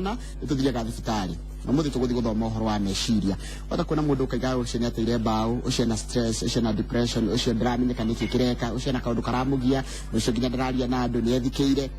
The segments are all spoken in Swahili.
na ituthiaga thibitari na muthi tuguthi guthoma uhoro wa meciria wata kuna mundu kaiga ucene ateire mbao ucene stress ucene depression ucene drama kaniki kireka ucene kaundu karamugia ucene nginya ndararia na andu ni ethikeire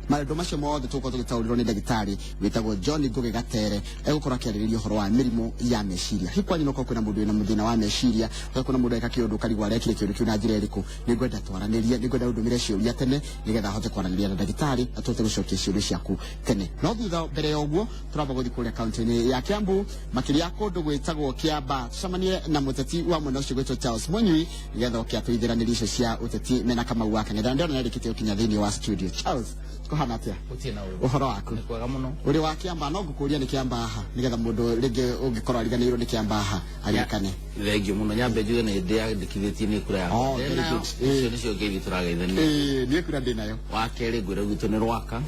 maundu macio mothe tuko tugitaurirwo ni ndagitari witagwo John Ngugi Gatere egukora kiariririo uhoro wa mirimu ya meciria hikwa nyino ko kuna mundu ina muthina wa meciria kuna mundu eka kiundu karigwa arekire kiundu kiuna njira iriku ni ngwenda twaranirie ni ngwenda undumire ciuria tene nigetha hote kwaraniria na ndagitari atote gucokia ciuria ciaku tene no thutha mbere ya uguo turamba guthi kuria county ya Kiambu makiria kundu gwitagwo Kiamba tucamanie na muteti wa mwena ucio gwitwo Charles Munyui nigetha okiatwithiraniria icio cia uteti mena kama waka ngenda ndona nerikite ukinya thini wa studio Charles kohana atia utina uhoro waku ni kwega muno uri wa Kiamba no ngukuria ni Kiamba ha nigetha mundu ringi ungikorwa ariganirwo ni Kiamba ha arikane thengio muno nyambe njuge ni ndia ndikithĩtie ni kura ya cio nicio ngeithĩ tũrageithania ni kura ndi nayo wa kerĩ ngwĩra gwitũ nĩ rwaka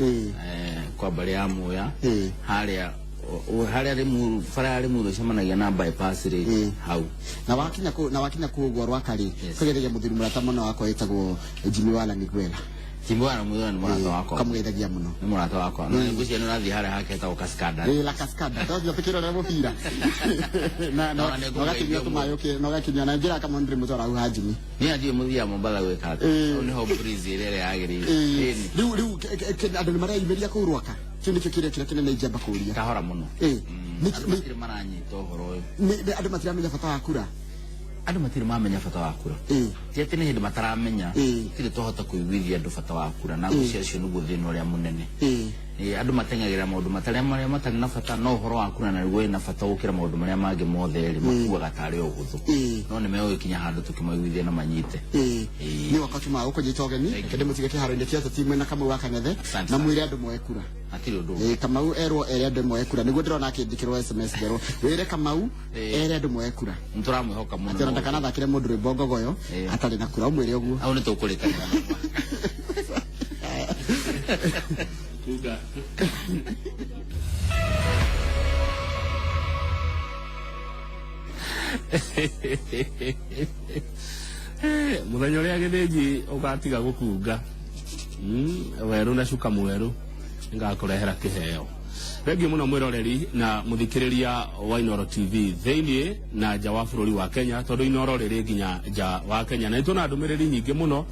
kwa mbari ya Muya harĩa rimu bara rimu docemanagia na bypass ri hau na wakinya ku rwaka ri kugereria muthiri murata muno wako etagwo Jimmy Wala Migwela Timbwana muthoni murata wako kamugeithagia muno ni murata wako na ngucia ni rathi harĩa hake etagwo Cascada la Cascada ndio pikira na mupira na wagakinya tumayuke na wagakinya na njira kama ndiri mutora au Jimmy ni athie muthia Mombasa gwika ni ho breeze ile yagirire riu andu ni maraimeria ku rwaka kio nikio kire na ijamba kuria kahora muno ni maranyita uhoro uyu ni andu matiramenya bata wa kura andu matiri mamenya bata wa kura ti ati ni hindi mataramenya tiri tohota kuiguithia andu bata wa kura na gucia cio nugu thina uria munene andu matengagira maundu matarĩa marĩa matarĩ na bata no uhoro wa kura na rĩu na bata gukira maundu marĩa mangĩ mothe rĩ makuaga tarĩ ũhũthũ no nĩ megũkinya handũ tukĩmaiguithia na manyite ni wakati ma ukujita ogeni kende mutige kiharo-inĩ kia timu na kama wakang'ethe na mwire andu moe kura atiri undu Kamau erwo ere andu moe kura niguo ndirona akindikirwo SMS gero wire Kamau ere andu moe kura nturamwihoka muno atira kana thakire mundu rwimbo ngogoyo atari na kura umwire uguo au nĩ tũkũrĩkanĩra kuga muthenya uria githĩnji ugatiga gukunga weru na cuka mweru ngakurehera kiheo thengio muno mwiroreri na muthikiriria wa Inoro TV thiini na nja wa bururi wa Kenya tondu Inoro riri nginya nja wa Kenya na ituna ndumiriri nyingi muno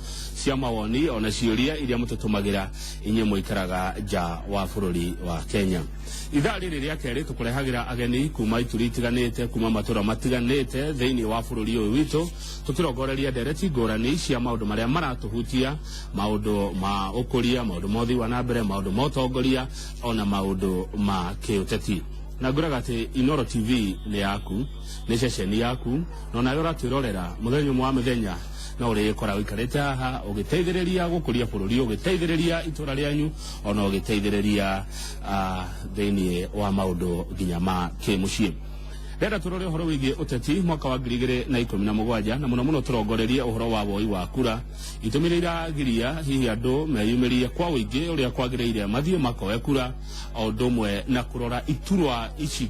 cia mawoni ona ciuria iria mututumagira inye muikaraga nja wa bururi wa Kenya ithaa riri ria keri tukurehagira ageni kuma ituri itiganite kuma matura matiganite thiini wa bururi uyu witu tukirongoreria ndereti ngurani cia maundu maria maratuhutia maundu ma ukuria maundu mothi wa na mbere maundu ma utongoria ona maundu ma kiuteti na nguraga ati Inoro TV ni yaku ni ceceni yaku no nayo ratwirorera muthenya mwa mithenya no uri ikora wikarite haha ugiteithiriria gukuria bururi ugiteithiriria itura rianyu ona ugiteithiriria thiini wa maundu nginya ma kimucii renda turore uhoro wigie uteti mwaka wa 2017 na muno turongorerie uhoro wa woi wa kura itumirira giria hihi andu meyumirie kwa uingi uria kwagiriire mathie makoe kura o ndomwe na kurora iturwa ici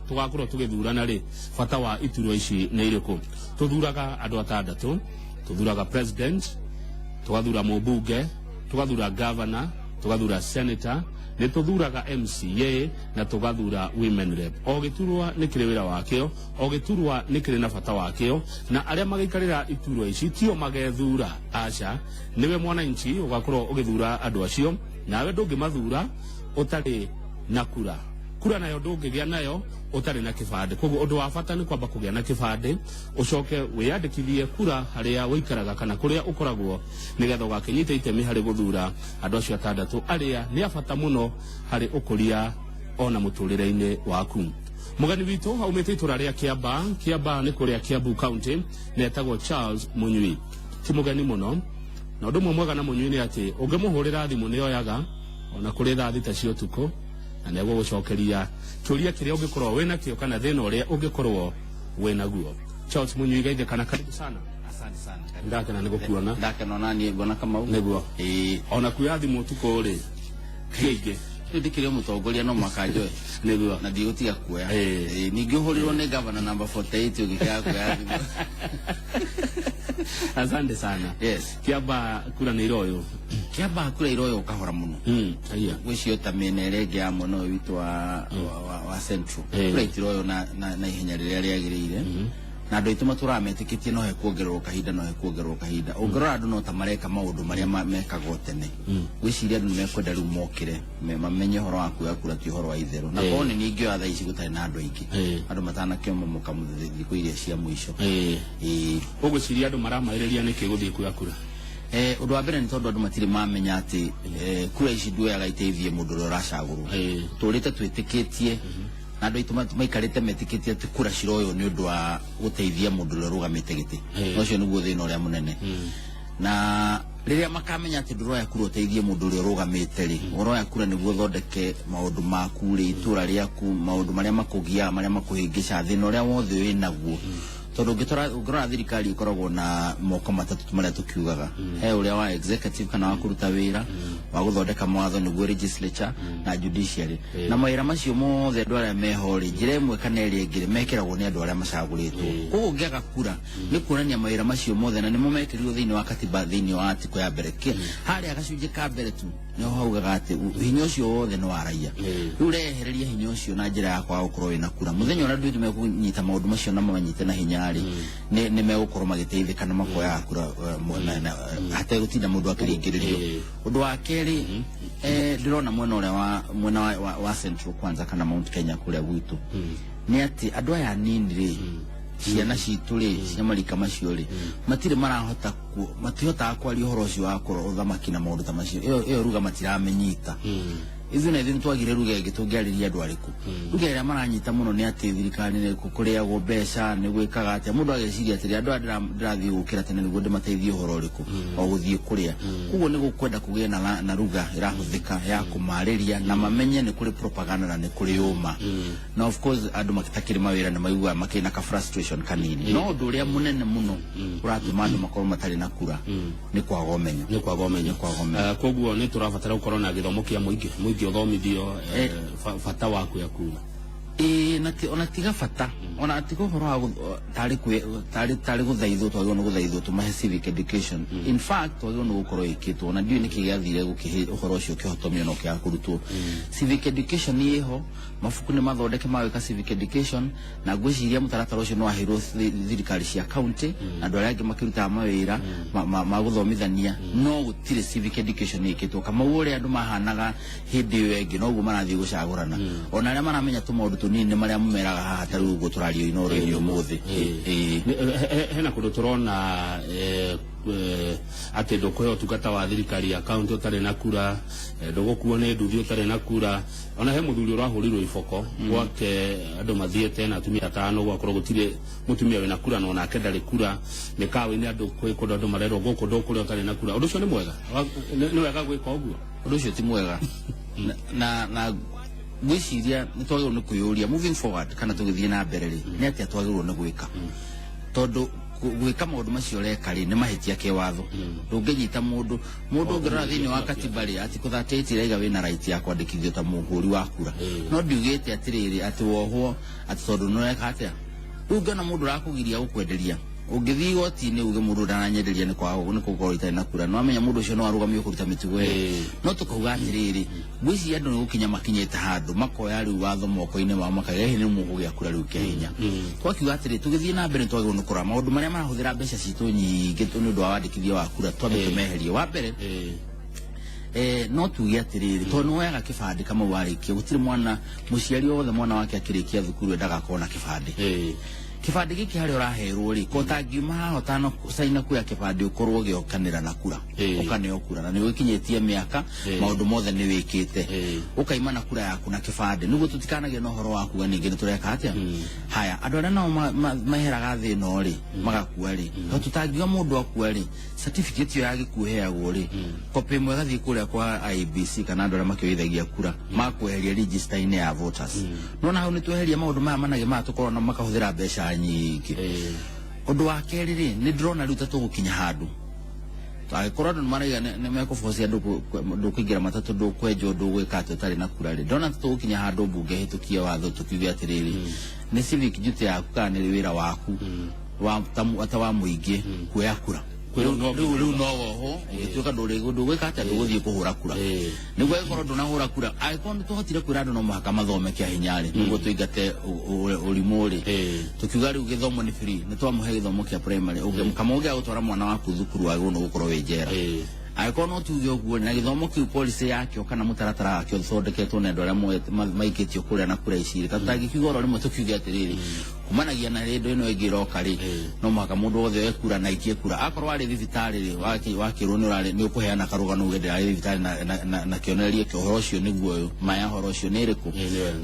tugakorwo tugithurana ri bata wa iturwa ici ni iriku tuthuraga andu atandatu tuthuraga president tugathura mubunge tugathura governor tugathura senator ni tuthuraga MCA na tugathura women rep o giturwa ni kire wira wakio o giturwa ni kire na bata wakio na aria magikarira iturwa ici tio magethura aca niwe mwananchi ugakorwo ugithura andu acio nawe ndungimathura utari na kura nayo ndungigia nayo utari na kibande koguo undu wa bata ni kwamba kugia na kibande ucoke wiyandikithie kura haria wikaraga kana kuria ukoragwo nigetha ugakinyite itemi hari guthura andu acio atandatu aria ni abata muno hari ukuria ona muturire-ini waku mugani witu haumite itura ria Kiamba ni kuria Kiambu County netagwo Charles Munyui ti mugani muno na undu mwega na Munyui ni ati ungimuhurira thimu ni oyaga ona kuri thaa thita cia utuku na nego gucokeria kiuria kiria ungikorwo wena kio kana thina uria ungikorwo wena guo Charles Munyui gaithe kana karibu sana asante sana ndake na nigukuona ndake no nani ngona kama u niguo ona kuya thimu utuku ri kiige ndikire mutongoria no makanjoe niguo na ndigutiga kuoya ningi uhurirwo ni governor number 48 ugikia kuoya thimu asante sana yes Kiamba kura ni royo kiamba kura iroyo ukahora muno aya gwicio ta menelege ya muno witu wa central kura itiroyo na ihenya riria riagirire na andu aitu maturametĩkĩtie no hekuongererwo kahinda ungirora andu no ta mareka maundu maria mekagwo tene gwiciria andu mekwenda riu mokire mamenye horo wa kuoya kura ti horo wa itherũ na kone ningĩ thaa ici gũtarĩ na andu aingĩ andu matanakĩomomoka thikũ iria cia mũico ũgwĩciria andu maramaĩrĩria nĩkĩ gũthiĩ kuoya kura undu wa mbere ni tondu andu matire mamenya ati kura ici nduoyaga iteithie mundu ũrĩa ũracagũrwo tũrĩte twĩtĩkĩtie na andu aitu maikarĩte metĩkĩtie ati kura ciroyo nĩ ũndũ wa gũteithia mundu ũrĩa ũrũgamĩte gĩtĩ ũcio nĩguo thĩna ũrĩa mũnene na riria makamenya ati nduroya kura ũteithie mundu ũrĩa ũrũgamĩte rĩ ũroya kura nĩguo ũthondeke maũndũ maku rĩ itũra rĩaku maũndũ marĩa makũgia marĩa makũhĩngĩca thĩna ũrĩa wothe wĩ naguo tondu ũngĩrora thirikari ikoragwo na moko matatũ marĩa tũkiugaga he ũrĩa wa executive kana wa kũruta wĩra wa gũthondeka mawatho nĩguo legislature na judiciary na mawĩra macio mothe andũ arĩa meho rĩ njĩra ĩmwe kana ĩrĩa ĩngĩ mekĩragwo nĩ andũ arĩa macagũrĩtwo koguo ũngĩaga kura nĩ kuonania mawĩra macio mothe na nĩmo mekĩrirwo thĩinĩ wa katiba thĩinĩ wa article ya mbere harĩa gacunjĩ ka mbere tu nĩho haugaga atĩ hinya ũcio wothe nĩ wa raia rĩu rehereria hinya ũcio na njĩra ya kwaga gũkorwo wĩna kura mũthenya ũrĩa andũ aitũ mekũnyita maũndũ macio na mamanyite na hinya rĩ nĩ megũkorwo magĩteithĩka na makoya kura hategũtinda mũndũ akĩringĩrĩrio ũndũ wa kerĩ ndĩrona mwena wa Central kwanza kana Mount Kenya kũrĩa gwitũ nĩ atĩ andũ aya anini rĩ ciana citũ rĩ cia marika macio rĩ matirĩ matihotaga kwaria ũhoro ũcio wa ũthamaki na maũndũ ta macio ĩyo ruga matiramenyita ithuĩ na ithuĩ nĩtwagire ruga ĩngĩ tũngĩarĩria andũ arĩkũ ruga ĩrĩa maranyita mũno nĩ atĩ thirikari nĩ kũrĩagwo mbeca nĩ gwĩkaga atĩa mũndũ ageciria atĩrĩ andũ aya ndĩrathiĩ gũkĩra tene nĩguo ndĩmateithie ũhoro ũrĩkũ o gũthiĩ kũrĩa koguo nĩ gũkwenda kũgĩa na ruga ĩrahũthĩka ya kũmarĩria na mamenye nĩ kũrĩ propaganda na nĩ kũrĩ ũma na of course andũ matakĩrĩ mawĩra nĩ maiguaga makĩna ka frustration kanini no ũndũ ũrĩa mũnene mũno ũratũma andũ makorwo matarĩ na kura nĩ kwaga ũmenyo koguo nĩ tũrabatara gũkorwo na gĩthomo kĩa mũingĩ uthomithio bata wa kuoya kura ona tiga bata ona tiga ũhoro wa tarĩ gũthaithwo twagĩrĩirwo nĩ gũthaithwo tũmahe civic education in fact twagĩrĩirwo nĩ gũkorwo ĩkĩtwo na ndiũĩ nĩkĩ gĩathire gũkĩhe ũhoro ũcio kĩhotomio na ũkĩaga kũrutwo civic education ĩho mabuku nĩ mathondeke magwĩka civic education na ngwĩciria mũtaratara ũcio nĩ waheirwo thirikari cia county na andũ arĩa angĩ makĩrutaga mawĩra ma gũthomithania no gũtirĩ civic education ĩkĩtwo kamau ũrĩa andũ mahanaga hĩndĩ ĩyo ĩngĩ noguo marathiĩ gũcagũrana ona arĩa maramenya tũmaũndũ tũnini marĩa mũmeraga haha ta rĩu ũguo tũrario inooro-inĩ ũmũthĩ hena kũndũ tũrona atĩ ndũkũhe ũtungata wa thirikari ya kaunti ũtarĩ na kura ndũgũkuo nĩ nduthi ũtarĩ na kura ona he mũthuri ũrahũrirwo iboko gwake andũ mathiĩte na atumia atano gwakorwo gũtirĩ mũtumia wĩna kura na onake ndarĩ kura nĩ kawa-inĩ andũ kũndũ andũ marerwo gũkũ ndũkũrĩa ũtarĩ na kura ũndũ ũcio nĩ mwega nĩ wega gwĩka ũguo ũndũ ũcio ti mwega na gwĩciria nĩ twagĩrĩirwo nĩ kwĩyũria moving forward kana tũgĩthiĩ na mbere rĩ nĩ atĩa twagĩrĩirwo nĩ gwĩka tondũ gwĩka maũndũ macio reka rĩ nĩ mahĩtia kĩwatho ndũngĩnyita mũndũ ũngĩrora thĩinĩ wa katiba rĩ atĩ kũthatĩti raiga wĩna right ya kwandĩkithio ta mũhũri wa kura no ndiugĩte atĩrĩrĩ atĩ wohwo atĩ tondũ nĩweka atĩa rĩu ngĩona mũndũ ũrakũgiria gũkwenderia ũngĩthiĩ igoti-inĩ uge mũndũ ndananyenderia nĩ kũgorwo itarĩ na kura no amenya mũndũ ũcio no arũgamio kũruta mĩtugo no tũkauga atĩrĩrĩ ngwĩciria andũ nĩ gũkinya makinyĩte handũ makoya rĩu watho moko-inĩ mao makauga nĩ mũgũgĩa kura rĩu kĩa hinya twakiuga atĩrĩrĩ tũgĩthiĩ na mbere twagĩrĩirwo nĩ kũrora maũndũ marĩa marahũthĩra mbeca citũ nyingĩ nĩ ũndũ wa wandĩkithia wa kura twambe tũmeherie wa mbere no tuge atĩrĩrĩ tondũ nĩwoyaga kĩbandĩ kamwe warĩkia gũtirĩ mwana mũciari wothe mwana wake akĩrĩkia thukuru endaga akorwo na kĩbandĩ kĩbandĩ gĩkĩ harĩa ũraherwo rĩ ko ũtangiuma haha ũtanacaina kuoya kĩbandĩ ũkorwo ũgĩokanĩra na kura ũkaneo kura na nĩ wĩkinyĩtie mĩaka maũndũ mothe nĩ wĩkĩte ũkaima na kura yaku na kĩbandĩ nĩguo tũtikanagĩa na ũhoro wa kuga ningĩ nĩ tũreka atĩa haya andũ arĩa nao maheraga thĩ ĩno rĩ magakua rĩ tondũ tũtangiuga mũndũ akua rĩ certificate ĩyo ya gĩkuũ ĩheagwo rĩ kopĩ ĩmwe ĩgathiĩ kũrĩa kwa IEBC kana andũ arĩa makĩoithagia kura makweheria register-inĩ ya voters no na hau nĩ tweheria maũndũ maya manage maya tũkorwo na makahũthĩra mbeca nyingĩ ũndũ wa kerĩ rĩ nĩ ndĩrona rĩu ta tũgũkinya handũ angĩkorwo andũ nĩmaraiga nĩ mekũbocia ndũkũingĩra matatũ ndũkwenjwo ndũgwĩka atĩ ũtarĩ na kura rĩ ndona ta tũgũkinya handũ mbunge hĩtũkie watho tũkiuge atĩrĩrĩ nĩ civic duty yaku kana nĩ wĩra waku ta wa mũingĩ kuoya kura riu no woho ugituka ndugwika atia nduguthie kuhura kura niguo ikorwo ndunahura kura aikorwo tuhotire kwira andu no muhaka mathome kia hinyari niguo tuingate urimu ri tukiuga riu githomo ni free ni twamuhe githomo kia primary kama ugia gutwara mwana waku thukuru wa no gukorwo wi njera aikorwo no tuge uguo na githomo kiu policy yakio kana mutaratara wakio thondeketwo na andu aria maikitio kuria na kura iciri katangikiuga oro rimwe tukiuge atiriri kumanagia na rendo ino igiroka ri no muhaka mundu wothe wekura na ikie kura akorwo ari thibitari ri wakirwo ni urari ni ukuheana karugano uge ari thibitari na kionererie ke horo cio niguo maya horo cio ni iriku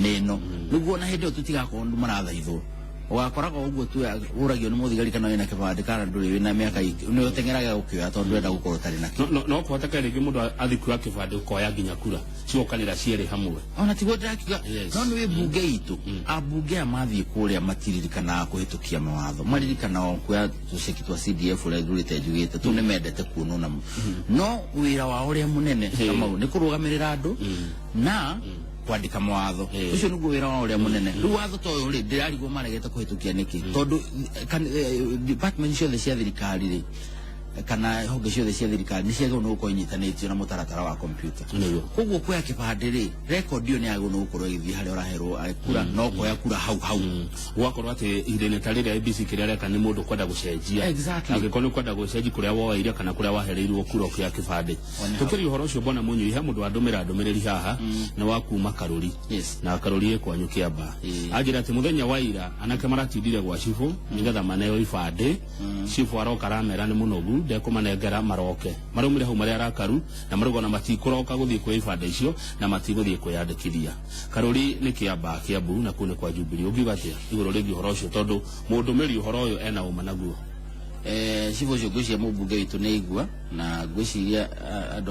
ni no niguo na hindi tutigakorwo ndu marathaithwo wakoraga uguo tu uragio ni muthigari kana wina kibande kana nduri wina miaka ni utengeraga ukioya tondu enda gukorwo tari na no kuhoteka rigi mundu athikua kibande ukoya nginya kura ciokanira ciere hamwe ona tigo ndakiga no ni bunge itu abunge amathie kuria matiririkana kuhitukia mawatho maririkana kuya tuceki twa CDF ule ndurite njugite tu ni mendete kuonona no wira wa uria munene kama ni kurugamirira andu na kwandika mawatho ucio niguo wira wa uria munene riu watho toyo ri ndirarigwo maregete kuhitukia niki tondu department ciothe cia thirikari ri kana honge ciothe cia thirikari ni ciagwo no gukorwo inyitanitio na mutaratara wa computer koguo kuya kibande ri record iyo ni agwo no gukorwo igithii haria uraherwo kura no koya kura hau wakorwo ati irene tarire ABC kiria reka ni mundu kwenda gucenjia agikorwo ni kwenda gucenjia kuria woire kana kuria wahereirwo kura kia kibande tukiri uhoro ucio bona munyu ihe mundu andumira ndumiriri haha na wakuma Karuri na Karuri ekwanyu Kiamba agira ati muthenya wa ira anake maratindire gwa cifu nigetha maneo ibande cifu aroka ramera ni munogu ndekumanengera maroke marumire hau maria arakaru na marugona matikuroka guthie kwa ibande icio na matiguthie kwiyandikithia Karuri ni Kiamba Kiambu na kune kwa Jubilee ugiuga atia iguru rigi uhoro ucio tondu mundu meri uhoro uyu ena uma naguo cifu cio gwiciria mubunge witu ni igua na gwiciria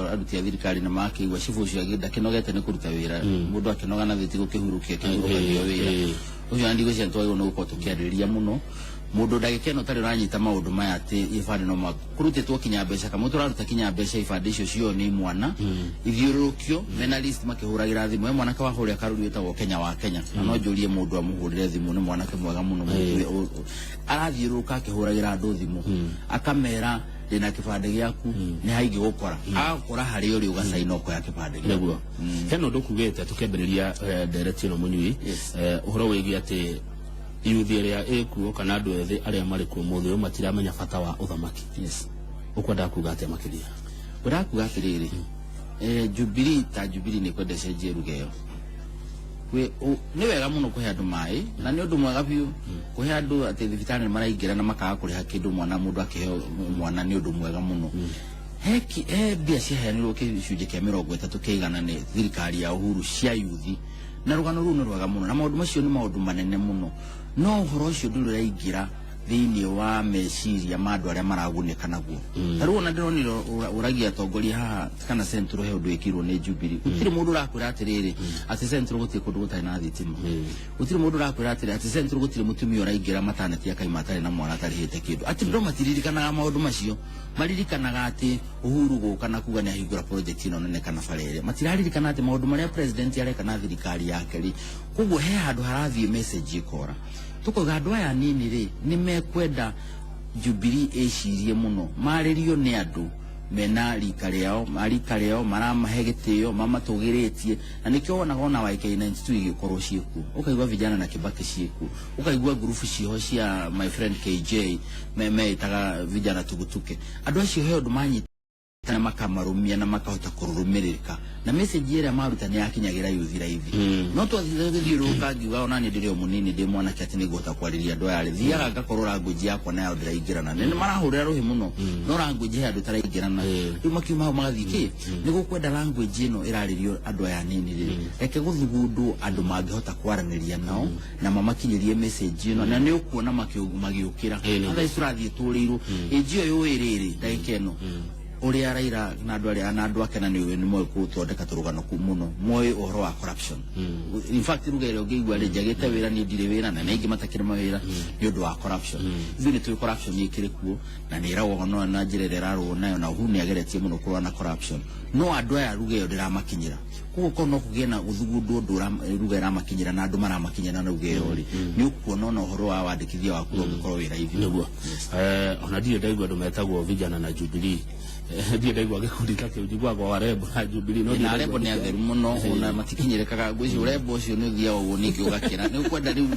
aruti a thirikari na makigua cifu cio agenda kinogete ni kuruta wira mundu akinoga na thiti gukihurukia kihurukia wira ucio andi gwiciria twagwo no gukorwo tukiaririria muno mundu ndagikeno tari uranyita maundu maya ati ibande no makurutitwo kinya mbeca kama turaruta kinya mbeca ibande icio cio ni mwana ithiurukio mena list makihuragira thimu mwana ka wahuria Karuri wetagwo Kenya wa Kenya no njurie mundu amuhurire thimu ni mwana ke mwega muno arathiuruka akihuragira andu thimu akamera ndina kibande giaku ni haingi gukora akora hari uri ugasaina ukoya kibande niguo heno ndukugete tukemberiria direction munyui uhoro wigi ati yuthi ria ekuo kana andu ethĩ aria mari kuo muthe matiramenya bata wa uthamaki ukwenda kuga atia makiria urakuga atiriri Jubilee ni kwenda cenjie rugeo we ni wega muno kuhe andu mai na ni undu mwega biu kuhe andu ati thibitari maraingira na makaga kuriha kindu mwana mundu akiheo mwana ni undu mwega muno heki bia ciaheanirwo gicunjĩ kia 30 kĩigana nĩ thirikari ya Uhuru cia yuthi na rugano rũu nĩ rwega muno na maũndũ macio nĩ maũndũ manene muno no ũhoro ũcio ndũrĩ ũraingĩra thĩinĩ wa meciria ma andũ arĩa maragunĩka naguo na rĩu ona ndĩronire ũragia atongoria haha kana Central he ũndũ wĩkirwo nĩ Jubilee gũtirĩ mũndũ ũrakwĩra atĩrĩrĩ atĩ Central gũtirĩ kũndũ gũtarĩ na thitima gũtirĩ mũndũ ũrakwĩra atĩrĩrĩ atĩ Central gũtirĩ mũtumia ũraingĩra mataneti akaima atarĩ na mwana atarĩhĩte kĩndũ atĩ ndĩro matiririkanaga maũndũ macio maririkanaga atĩ Uhuru gũka na kuga nĩ ahingũra project ĩno nene kana bara ĩrĩa matiraririkana atĩ maũndũ marĩa president areka na thirikari yake rĩ koguo he handũ harathiĩ message ikora tukoiga andũ aya nini rĩ nĩ mekwenda Jubilee ĩcirie mũno marĩrio nĩ andũ mena rika rĩao maramahe gĩtĩo mamatũgĩrĩtie na nĩkĩo wonaga ona YK92 igĩkorwo ciĩkuo ũkaigua vijana na Kibaki ciĩkuo ũkaigua grupu ciho cia my friend KJ meitaga vijana tugutuke andũ acio he ũndũ manyita na makamarumia na makahota kururumirika na message ĩrĩa maruta nĩ yakinyagira yuthi raithi no twathiũrũrũka ngiuga ona nĩ ndĩrĩ mũnini ndĩ mwana kĩ atĩ nĩngũhota kwarĩria andũ aya thiaga ngakorwo language yakwa nayo ndĩraingĩrana nĩ marahũrĩra rũhi mũno no language ya andũ taraingĩrana rĩu makiuma hau magathiĩ kĩ nĩ gũkwenda language ĩno ĩrarĩrio andũ aya nini rĩ reke gũthugundwo andũ mangĩhota kwaranĩria nao na mamakinyĩrie message ĩno na nĩ ũkuona magĩũkĩra otherwise tũrathiĩ tũrĩirwo ĩnjio yũĩ rĩrĩ ndagĩka ĩno uri araira na andu aria na andu ake na ni mwe kuthondeka turugano ku muno mwe uhoro wa corruption in fact rugere ngigwa ri njagite wira ni ndire wira na ningi matakire mawira ni undu wa corruption thini tu corruption yikire kuo na ni rawo no na njirerera ro nayo na hu ni ageretie muno kurwa na corruption no andu aya rugero ndiramakinyira kuko no kugena uthugundu ndura rugera makinyira na andu maramakinyira na rugero ri ni ukuona no uhoro wa wandikithia wa kuo ngoro wira ithi niguo ona ndiye ndaigwa andu metagwo vijana na Jubilee ndiye ndaigwa gikundi take ujigwa kwa warebo na Jubilee no na rebo ni atheru muno ona matikinyirekaga gwici urebo ucio ni uthia wo ni kiugakira ni ukwenda riu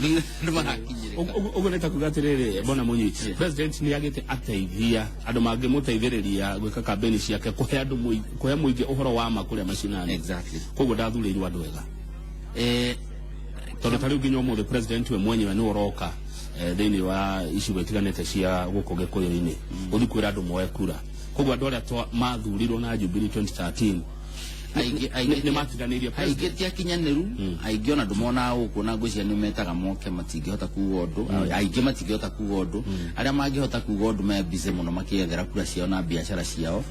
ndu marakinyireka ugo neta kugatirire bona munyi president ni agite ateithia andu mangi muteithiriria gwika kampeni ciake kuhe andu kuhe muingi uhoro wa makuria macinani exactly koguo ndathuriirwo andu ega tondu tariu nginya umuthi president we mwenyewe ni uroka thini wa icigo itiganite cia guku gikuyu-ini uthi kwira andu moe kura koguo andu aria mathurirwo na Jubilee 2013 ni matiganirie aingĩ tiakinyaniru aingĩ ona ndumona guku na ngwĩciria nĩ metaga moke matingĩhota kuuga ũndũ aingĩ matingĩhota kuuga ũndũ arĩa mangĩhota kuuga ũndũ me busy mũno makĩethera kura ciao na biacara ciao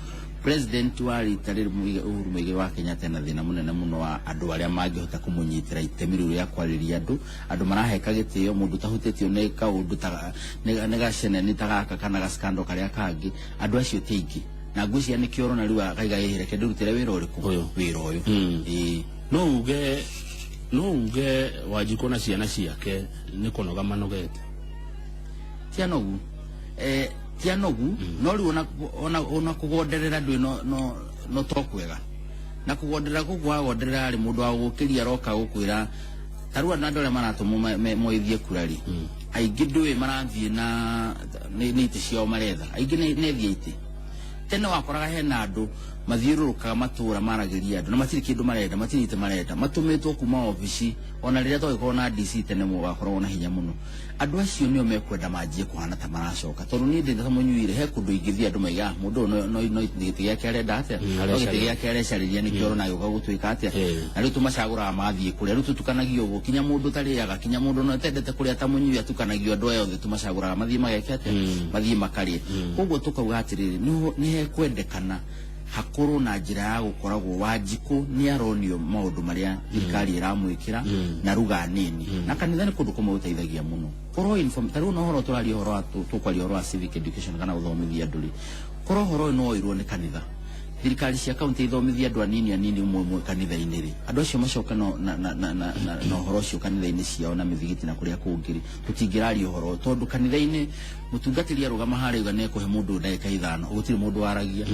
president wa rita rĩrĩ Uhuru Muigai wa Kenyatta na thĩna mũnene mũno wa andũ arĩa mangĩhota kũmũnyitĩra itemi rĩu rĩa kwarĩria andũ maraheka gĩtĩo mũndũ tahutĩtio nĩ kaũndũ ta nĩ gaceneni ta gaka kana gaskando karĩa kangĩ andũ acio ti aingĩ na ngwĩciria nĩ kĩoro na rĩu akaiga yehere kĩndũ rutĩre wĩra ũrĩkũ wĩra ũyũ no uge Wanjikũ na ciana ciake nĩ kũnoga manogete tianogu tianogu no rĩu ona kũgonderera ndwĩ no tokwega na kũgonderera kũgwagonderera rĩ mũndũ wa gũkĩria roka gũkwĩra tarua na andũ arĩa maratũmwo moithie kura rĩ aingĩ ndwĩ marathiĩ na nĩ itĩ ciao maretha aingĩ nĩ thia itĩ tene wakoraga hena andu mathiururukaga matura maragiria andu na matiri kindu marenda matiri ite marenda matumitwo kuma ofici ona riria twagikorwo na DC tene mu wakorwo na hinya muno andu acio nio mekwenda manjie kuhana ta maracoka tondu ni ndenda munyuire he kundu ingithia andu maiga mundu no giti giake arenda atia no giti giake arecariria ni kioro na yoga gutwika atia na riu tumacagura mathie kuria riu tutukanagio uguo kinya mundu tariaga kinya mundu no tendete kuria ta munyui atukanagio andu ayo tumacagura mathie mageke atia mathie makarie koguo tukauga atiriri ni he kwendekana hakuru na njira ya gukoragwo Wanjikũ ni aronio maundu maria thirikari iramwikira na ruga nini na kanitha ni kundu kumwe uteithagia muno koro inform taru no horo turari horo tukwari horo wa civic education kana uthomithia andu ri koro horo no irwo ni kanitha thirikari cia kaunti ithomithia andu anini umwe kanitha-ini ri andu acio macoka no horo ucio kanitha-ini ciao na mithigiti na kuria kungiri tutingirari horo tondu kanitha-ini mutungatiri arugama haraiga ne kuhe mundu ndagika 5 gutiri mundu waragia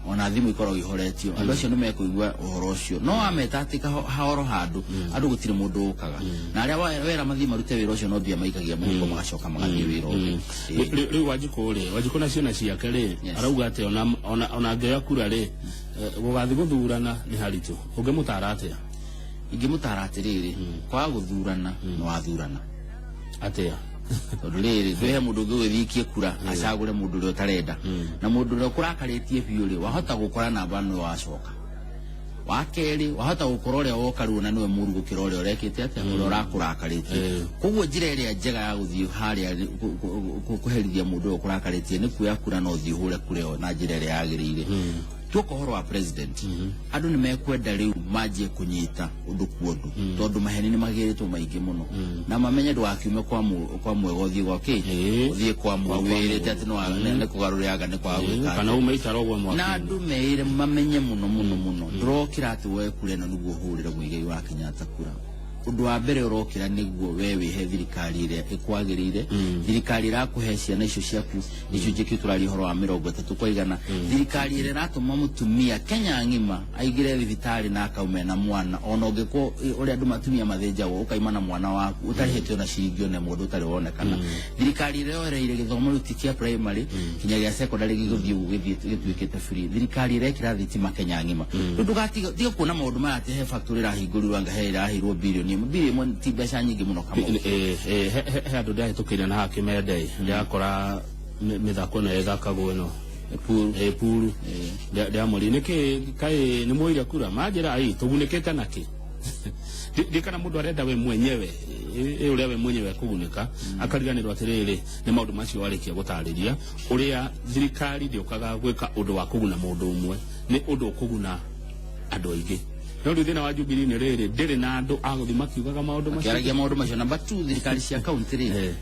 ona thimu ikorwo ihoretio andu acio ni mekuigua uhoro ucio no ameta atika hahoro handu andu gutiri mundu ukaga na aria wera mathii marute wira ucio no bia maikagia mungu magacoka magathii wira riu Wanjikũ na ciana ciake ri arauga ati ona ngioya kura ri gugathi guthurana ni haritu ungimutara atia ingimutara atiriri kwa guthurana no athurana atia tondu riri ndwihe mundu ngigithikie kura acagure mundu uria utarenda na mundu uria kurakaritie biu ri wahota gukora namba no wacoka wakeri wahota gukora uria woka riu na niwe muru gukira uria urekite atia uria urakuritie koguo njira iria njega ya guthii haria kuherithia mundu uria kurakaritie ni kuya kura no thii hure kure na njira iria yagirire tuko horo wa president andu ni mekwenda riu manjie kunyita undu kuondu tondu maheni ni magiritwo maingi muno na mamenye ndu akiume kwa mwego uthie gwake uthie kwa mwire tete no ne kugaruriaga ne kwa gwika kana umeitara ogwo mwaki na andu meire mamenye muno ndurokira ati we kure na niguo hurire Muigai wa Kenyatta kura undu wa mbere urokira niguo we wihe thirikari iria ikwagirire thirikari irakuhe ciana icio ciaku icunjĩ kĩu turari horo wa 30 kwa igana thirikari iria iratũma mutumia Kenya ng'ima aigire thibitari na akaume na mwana ona ũngĩkwo ũrĩa andu matumia mathĩnjagwo ũkaima na mwana waku ũtarĩhĩte ona ciringi ona mũndũ ũtarĩ wonekana thirikari iria yoereire gĩthomo rĩu ti kĩa primary kinya gĩa secondary gĩtuĩkĩte free thirikari irekĩra thitima Kenya ng'ima ndũgatiga tiga kuona maũndũ maya atĩ he factory irahingũrirwo anga he irahirwo bilioni mwe ti mbeca nyingi muno kama he andu ndahitukire na hakimende ndakora mithako na ethakagwo no puru ndiamuri niki kai ni muire kura majira ai tugunikite naki ndikana mundu arenda we mwenyewe uria we mwenyewe kuguneka akariganirwo atiriri ni maundu macio warikia gutariria uria thirikari ndiokaga gwika undu wa kuguna mundu umwe ni undu kuguna andu aingi no thina wa Jubilee ni riri ndiri na andu aguthima kiugaga maundu macio kiaragia maundu macio number 2 thirikari cia county ri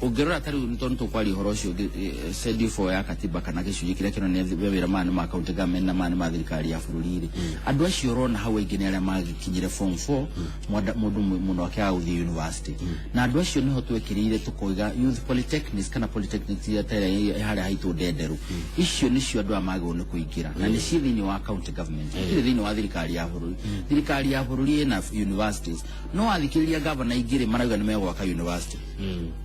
ongerora tari ntonto tukwari horo cio CD4 ya katiba kana gicunji kiria kino ni wira mani ma county government na mani ma thirikari ya bururi andu acio rona hawe ingine aria magikinyire form 4 mundu muno akia uthi university na andu acio niho twekirire tukoiga youth polytechnics kana polytechnics ya tare hari haitu denderu icio nicio andu amagone kuingira na ni cithini wa county government thini wa thirikari ya bururi na universities no athikiriria governor ingire marauga ni megwaka university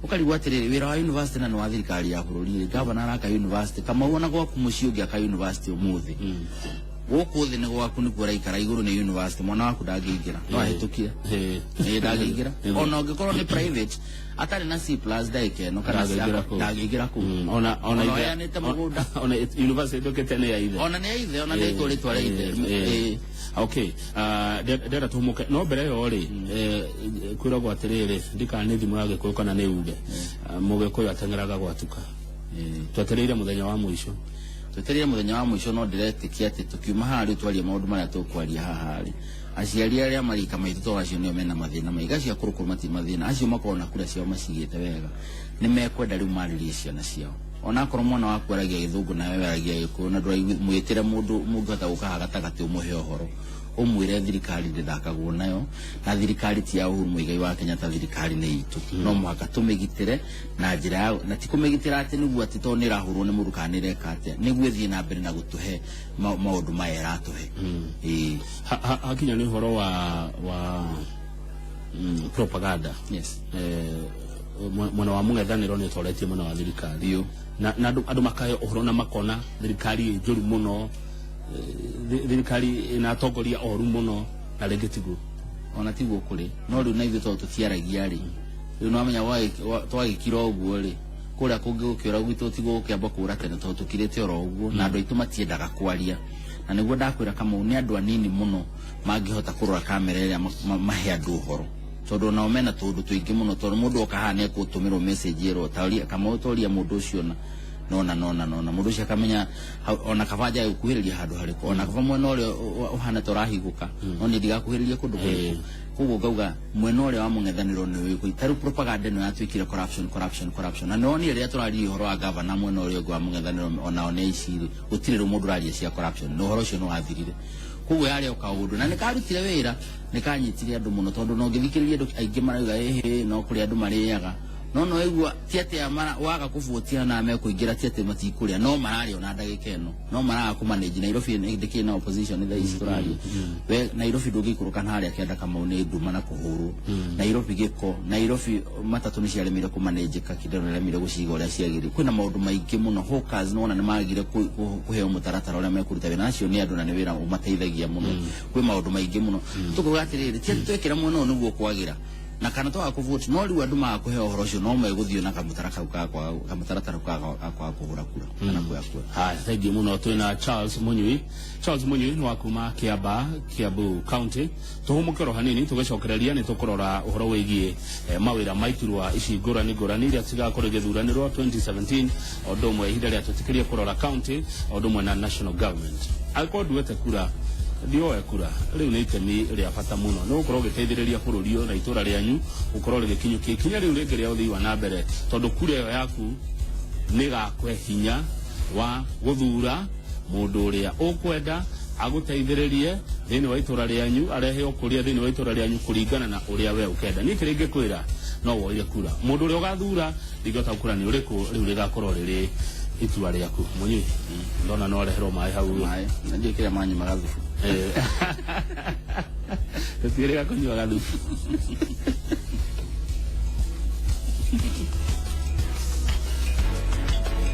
ukarigwa atiriri wira wa university na wa thirikari ya bururi governor aka university kama wona gwaku mucio ngi aka university umuthi guku thi ni gwaku ni kura ikara iguru ni university mwana waku ndangĩingĩra no ahĩtũkie ndangĩingĩra ona ũngĩkorwo ni private atari na C+ daikeno kana ndangĩingĩra ku ona yanĩte mũgũnda ona university ndokete ni ya ithe ona ni ya ithe ona ni itũrĩtwa rĩa ithe okay ndera tumuke no mbere yo ri kwiragwo atiriri ndikana ni thimu ya Gĩkũyũ kana ni uge Mũgĩkũyũ atengeraga gwatuka twetereire muthenya wa mũico twetereire muthenya wa mũico no ndiretikia ati tukiuma hari twaria maundu maria tukwaria haha ri aciari aria marika maitu to acio nio mena mathina maiga cia kurukuru mati mathina acio makona kura cio macigite wega ni mekwenda riu maririe ciana ciao ona akorwo mwana waku aragia Gĩthũngũ na wewe aragia Gĩkũyũ na mwitire mundu mungata ukaha gatagati umuhe uhoro umwire thirikari ndakagwo nayo na thirikari ti ya Uhuru Muigai wa Kenyatta thirikari ni itu no mwaka tumigitire na njira ya na tikumigitira ati niguo ati to ni rahurwo ni murukanire kate niguo thii na mbere na gutuhe maundu maya ratuhe hakinya ni horo wa propaganda yes mwana wa mung'ethaniro ni toretie mwana wa thirikari na andu makayo uhoro na makona thirikari njuru muno thirikari ina tongoria oru muno na rĩngĩ tiguo ona tiguo kuri no riu na ithuĩ to tutiaragia ri riu no amenya twagĩkira ũguo ri kuria kungi gukiora gwitũ tiguo kiamba kura tene to tukirite oro ũguo na andu aitu matiendaga kwaria na niguo ndakwira kama ni andu anini muno mangĩhota kurora kamera ĩrĩa mahe andu ũhoro tondu nao mena tundu tuingi muno tondu mundu okahane kutumirwo message ĩro taũria kama ũtoria mundu ũcio nona mundu ucio akamenya ona kabaja gukuhiriria handu hariko ona kaba mwena uria uhana torahiguka no ni ndigakuhiriria kundu kuguo ngauga mwena uria wa mung'ethaniro ni wiku itaru propaganda no yatwikire corruption na no ni ria turari horo wa governor mwena uria wa mung'ethaniro ona one iciri gutiriro mundu raria cia corruption no horo ucio no wathirire kuguo yari ukaundu na nikarutire wira nikanyitire andu muno tondu no ngithikiriria andu aingi marauga no kuri andu mariaga no egua tiate amara waga kuvutia na me kuingira tiate matikuria no marari ona ndagika eno no maraga ku manage Nairobi ndiki na opposition the Australia we Nairobi ndugikuruka nari akienda kama une nduma na kuhuru Nairobi giko Nairobi matatu ni ciaremire ku manage ka kidero remire guciga uria ciagiri kwina maundu maingi muno hawkers nona ni magire kuheo mutaratara uria mekuruta wina acio ni andu na ni wira umateithagia muno kwi maundu maingi muno tukugatirire tiate twekira muno niguo kwagira na kana to akuvuti no riu andu makuhe uhoro ucio no meguthio na kamutaratara kwa kuhura kura kana kwa thank you muno twina Charles Munyui ni wakuma Kiambu County tuhumukero hanini tugecokereria ni tukurora uhoro wigie mawira maiturwa ici ngurani iria tigakorwo githuranirwo 2017 ondo mwe ihinda ria tutikirie kurora county ondo mwe na national government akoduete kura dio ekura riu ni itemi ria bata muno no ukorwo giteithiriria bururio na itura rianyu ukorwo rigikinyukia kinya riu ringi ria uthii wa na mbere tondu kura yo yaku ni gakwe hinya wa guthura mundu uria ukwenda aguteithiririe thini wa itura rianyu arehe ukuria thini wa itura rianyu kuringana na uria we ukenda ni kiringi kwira no woire kura mundu uria ugathura ndigota kura ni uriku riu rigakorwo riri itua riaku Munyui ndona no reherwo mai hau mai ndio kile manyi magathufu Tutiere ga kunywa gathufu